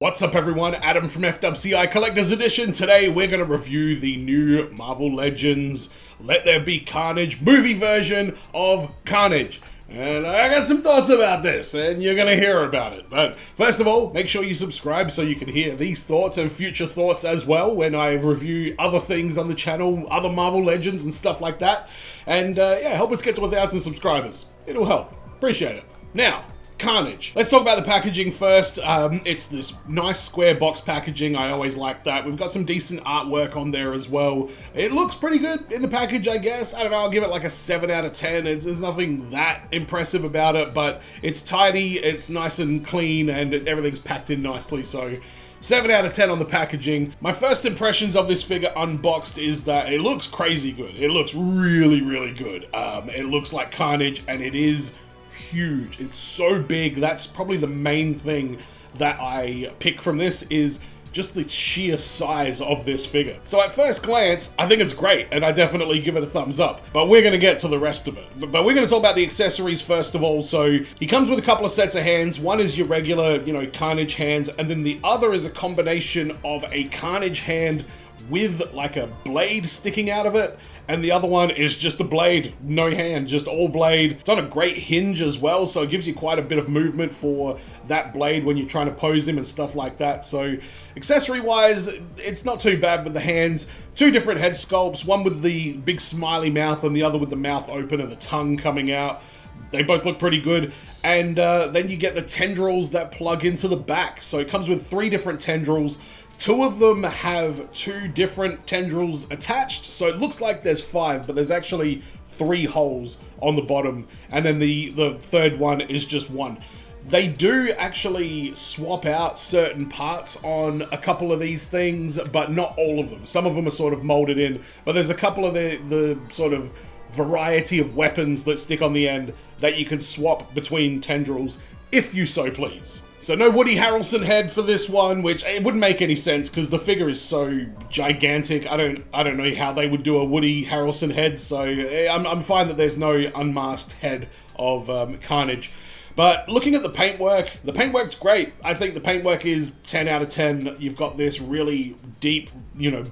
What's up everyone, Adam from FWCI Collector's Edition. Today we're going to review the new Marvel Legends Let There Be Carnage movie version of Carnage. And I got some thoughts about this, and you're going to hear about it. But first of all, make sure you subscribe so you can hear these thoughts and future thoughts as well when I review other things on the channel, other Marvel Legends and stuff like that. And yeah, help us get to 1,000 subscribers. It'll help. Appreciate it. Now, Carnage. Let's talk about the packaging first. It's this nice square box packaging. I always like that. We've got some decent artwork on there as well. It looks pretty good in the package, I guess. I don't know, I'll give it like a 7 out of 10. There's nothing that impressive about it, but it's tidy, it's nice and clean, and everything's packed in nicely, so 7 out of 10 on the packaging. My first impressions of this figure unboxed is that it looks crazy good. It looks really, really good. It looks like Carnage, and it is huge. It's so big. That's probably the main thing that I pick from this, is just the sheer size of this figure. So at first glance, I think it's great, and I definitely give it a thumbs up. But we're going to get to the rest of it. But we're going to talk about the accessories first of all. So he comes with a couple of sets of hands. One is your regular, Carnage hands, and then the other is a combination of a Carnage hand with like a blade sticking out of it, and the other one is just a blade, no hand, just all blade. It's on a great hinge as well, so it gives you quite a bit of movement for that blade when you're trying to pose him and stuff like that. So accessory wise, it's not too bad with the hands. Two different head sculpts, one with the big smiley mouth and the other with the mouth open and the tongue coming out. They both look pretty good. And then you get the tendrils that plug into the back. So it comes with 3 different tendrils. 2 of them have 2 different tendrils attached, so it looks like there's 5, but there's actually 3 holes on the bottom, and then the third one is just 1. They do actually swap out certain parts on a couple of these things, but not all of them. Some of them are sort of molded in, but there's a couple of the sort of variety of weapons that stick on the end that you can swap between tendrils if you so please. So no Woody Harrelson head for this one, which it wouldn't make any sense because the figure is so gigantic. I don't know how they would do a Woody Harrelson head, so I'm fine that there's no unmasked head of Carnage. But looking at the paintwork's great. I think the paintwork is 10 out of 10. You've got this really deep,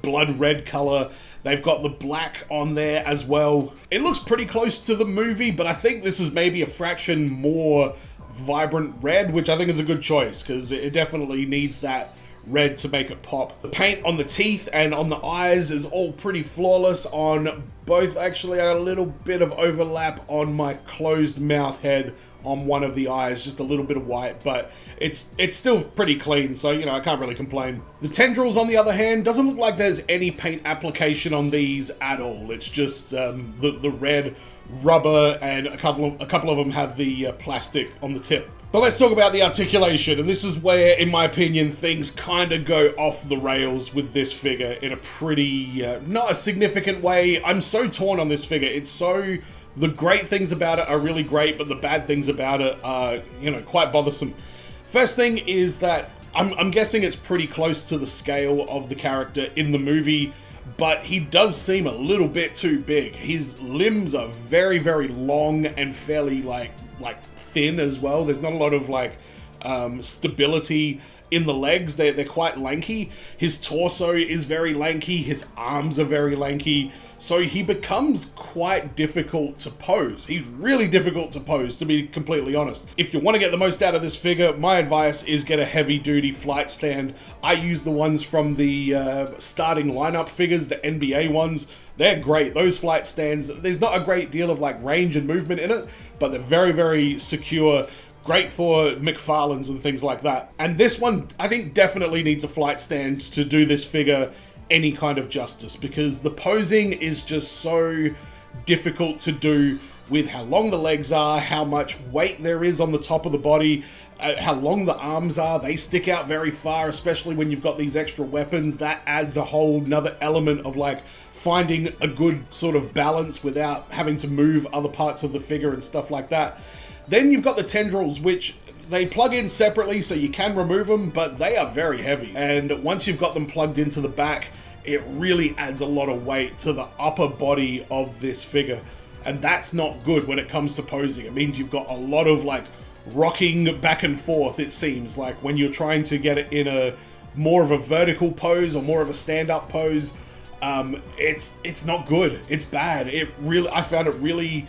blood red color. They've got the black on there as well. It looks pretty close to the movie, but I think this is maybe a fraction more vibrant red, which I think is a good choice because it definitely needs that red to make it pop. The paint on the teeth and on the eyes is all pretty flawless on both. Actually, I got a little bit of overlap on my closed mouth head on one of the eyes, just a little bit of white, but it's still pretty clean, so I can't really complain. The tendrils, on the other hand, doesn't look like there's any paint application on these at all. It's just the red rubber, and a couple of them have the plastic on the tip. But let's talk about the articulation, and this is where, in my opinion, things kind of go off the rails with this figure in a pretty, not a significant way. I'm so torn on this figure. The great things about it are really great, but the bad things about it are, quite bothersome. First thing is that I'm guessing it's pretty close to the scale of the character in the movie, but he does seem a little bit too big. His limbs are very, very long and fairly like thin as well. There's not a lot of stability in the legs. They're quite lanky. His torso is very lanky. His arms are very lanky. So he becomes quite difficult to pose. He's really difficult to pose, to be completely honest. If you want to get the most out of this figure, my advice is get a heavy-duty flight stand. I use the ones from the starting lineup figures, the NBA ones. They're great. Those flight stands, there's not a great deal of range and movement in it, but they're very, very secure. Great for McFarlane's and things like that. And this one, I think, definitely needs a flight stand to do this figure any kind of justice, because the posing is just so difficult to do with how long the legs are, how much weight there is on the top of the body, how long the arms are. They stick out very far, especially when you've got these extra weapons. That adds a whole nother element of finding a good sort of balance without having to move other parts of the figure and stuff like that. Then you've got the tendrils, which they plug in separately so you can remove them, but they are very heavy. And once you've got them plugged into the back, it really adds a lot of weight to the upper body of this figure. And that's not good when it comes to posing. It means you've got a lot of rocking back and forth, it seems like, when you're trying to get it in a more of a vertical pose or more of a stand-up pose. It's not good. It's bad. I found it really...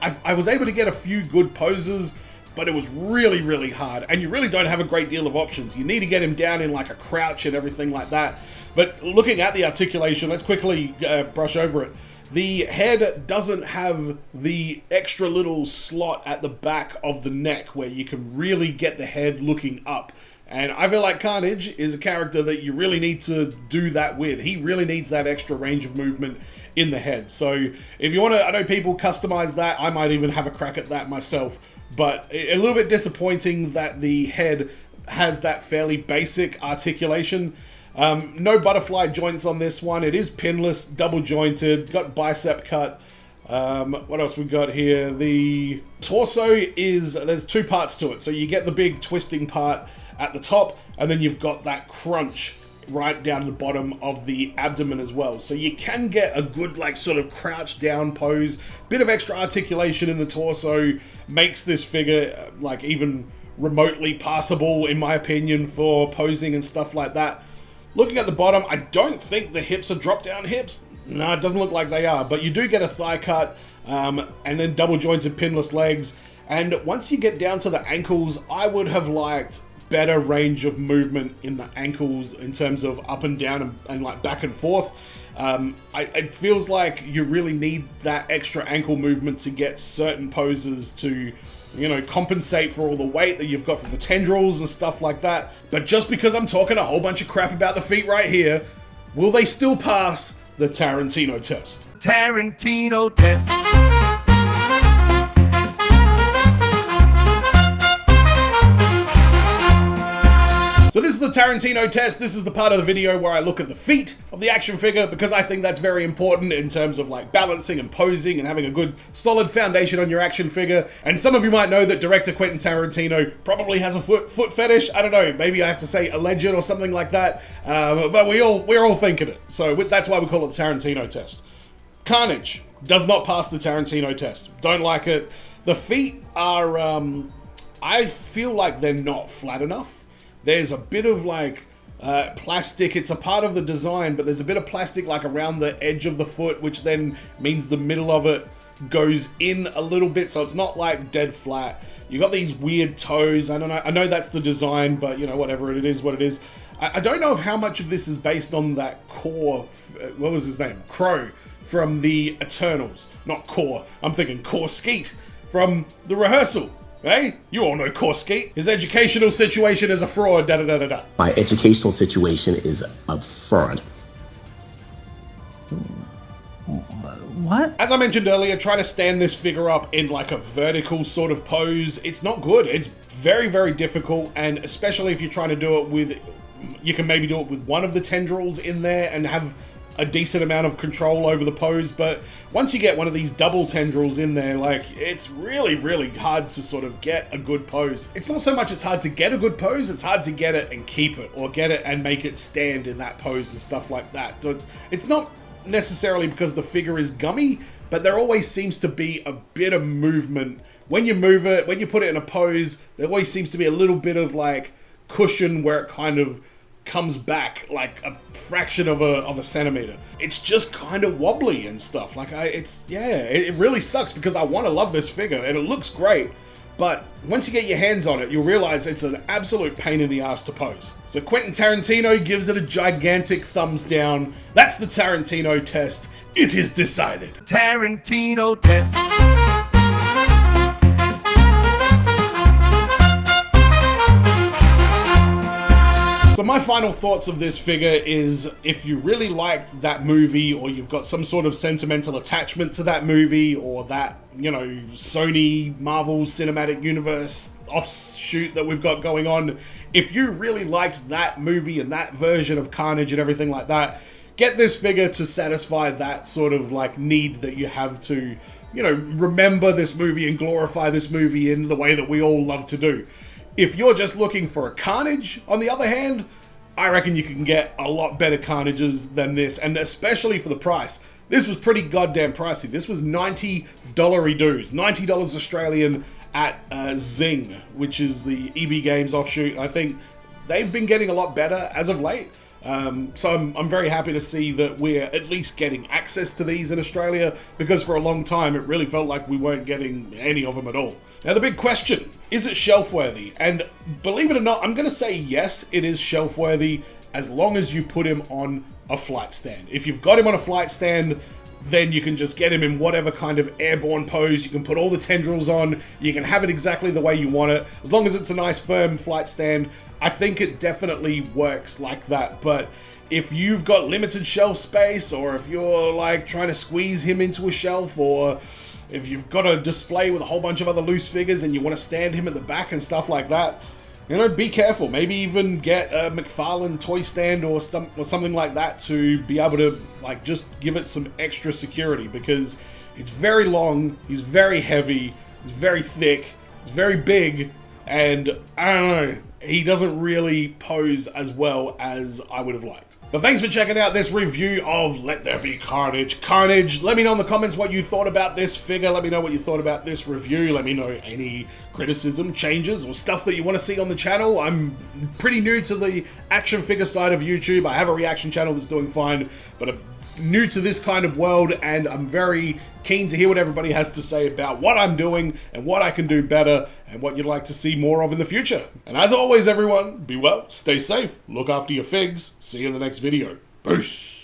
I was able to get a few good poses, but it was really, really hard. And you really don't have a great deal of options. You need to get him down in like a crouch and everything like that. But looking at the articulation, let's quickly brush over it. The head doesn't have the extra little slot at the back of the neck where you can really get the head looking up. And I feel like Carnage is a character that you really need to do that with. He really needs that extra range of movement in the head. So if you want to, I know people customize that. I might even have a crack at that myself. But a little bit disappointing that the head has that fairly basic articulation. No butterfly joints on this one. It is pinless, double jointed, got bicep cut. What else we got here? The torso there's two parts to it. So you get the big twisting part at the top, and then you've got that crunch right down the bottom of the abdomen as well. So you can get a good like sort of crouch down pose. Bit of extra articulation in the torso makes this figure like even remotely passable in my opinion for posing and stuff like that. Looking at the bottom, I don't think the hips are drop down hips. No, it doesn't look like they are, but you do get a thigh cut and then double jointed pinless legs. And once you get down to the ankles, I would have liked better range of movement in the ankles in terms of up and down and like back and forth. It feels like you really need that extra ankle movement to get certain poses to, you know, compensate for all the weight that you've got from the tendrils and stuff like that. But just because I'm talking a whole bunch of crap about the feet right here, will they still pass the Tarantino test? Tarantino test. So this is the Tarantino test. This is the part of the video where I look at the feet of the action figure because I think that's very important in terms of like balancing and posing and having a good solid foundation on your action figure. And some of you might know that director Quentin Tarantino probably has a foot fetish. I don't know, maybe I have to say alleged or something like that. But we're all thinking it. So that's why we call it the Tarantino test. Carnage does not pass the Tarantino test. Don't like it. The feet are, I feel like they're not flat enough. There's a bit of like plastic, it's a part of the design, but there's a bit of plastic like around the edge of the foot, which then means the middle of it goes in a little bit, so it's not like dead flat. You got these weird toes. I don't know, I know that's the design, but you know, whatever, it is what it is. I don't know how much of this is based on that core, what was his name? Crow from the Eternals. Not Core, I'm thinking Core Skeet from The Rehearsal. Hey, you all know Korsky. His educational situation is a fraud, da-da-da-da-da. My educational situation is a fraud. What? As I mentioned earlier, trying to stand this figure up in like a vertical sort of pose, it's not good. It's very, very difficult, and especially if you're trying to do it with, you can maybe do it with one of the tendrils in there and have a decent amount of control over the pose, but once you get one of these double tendrils in there, like, it's really, really hard to sort of get a good pose. It's not so much it's hard to get a good pose, it's hard to get it and keep it, or get it and make it stand in that pose and stuff like that. It's not necessarily because the figure is gummy, but there always seems to be a bit of movement. When you move it, when you put it in a pose, there always seems to be a little bit of like cushion where it kind of comes back like a fraction of a centimeter. It's just kind of wobbly and stuff. Like it really sucks because I want to love this figure and it looks great, but once you get your hands on it, you'll realize it's an absolute pain in the ass to pose. So Quentin Tarantino gives it a gigantic thumbs down. That's the Tarantino test. It is decided. Tarantino test. So my final thoughts of this figure is, if you really liked that movie, or you've got some sort of sentimental attachment to that movie, or that, you know, Sony Marvel Cinematic Universe offshoot that we've got going on, if you really liked that movie and that version of Carnage and everything like that, get this figure to satisfy that sort of like need that you have to, you know, remember this movie and glorify this movie in the way that we all love to do. If you're just looking for a Carnage, on the other hand, I reckon you can get a lot better Carnages than this, and especially for the price. This was pretty goddamn pricey. This was $90 dues, $90 Australian, at Zing, which is the EB Games offshoot. I think they've been getting a lot better as of late. So I'm very happy to see that we're at least getting access to these in Australia, because for a long time it really felt like we weren't getting any of them at all. Now the big question, is it shelf worthy? And believe it or not, I'm going to say yes, it is shelf worthy as long as you put him on a flight stand. If you've got him on a flight stand, then you can just get him in whatever kind of airborne pose. You can put all the tendrils on. You can have it exactly the way you want it. As long as it's a nice firm flight stand, I think it definitely works like that. But if you've got limited shelf space, or if you're like trying to squeeze him into a shelf, or if you've got a display with a whole bunch of other loose figures and you want to stand him at the back and stuff like that, you know, be careful. Maybe even get a McFarlane toy stand or something like that to be able to like just give it some extra security, because it's very long, he's very heavy, he's very thick, he's very big, and I don't know, he doesn't really pose as well as I would have liked. But thanks for checking out this review of Let There Be Carnage. Let me know in the comments what you thought about this figure. Let me know what you thought about this review. Let me know any criticism, changes, or stuff that you want to see on the channel. I'm pretty new to the action figure side of YouTube. I have a reaction channel that's doing fine, but I'm new to this kind of world, and I'm very keen to hear what everybody has to say about what I'm doing and what I can do better and what you'd like to see more of in the future. And as always, everyone, be well, stay safe, look after your figs. See you in the next video. Peace.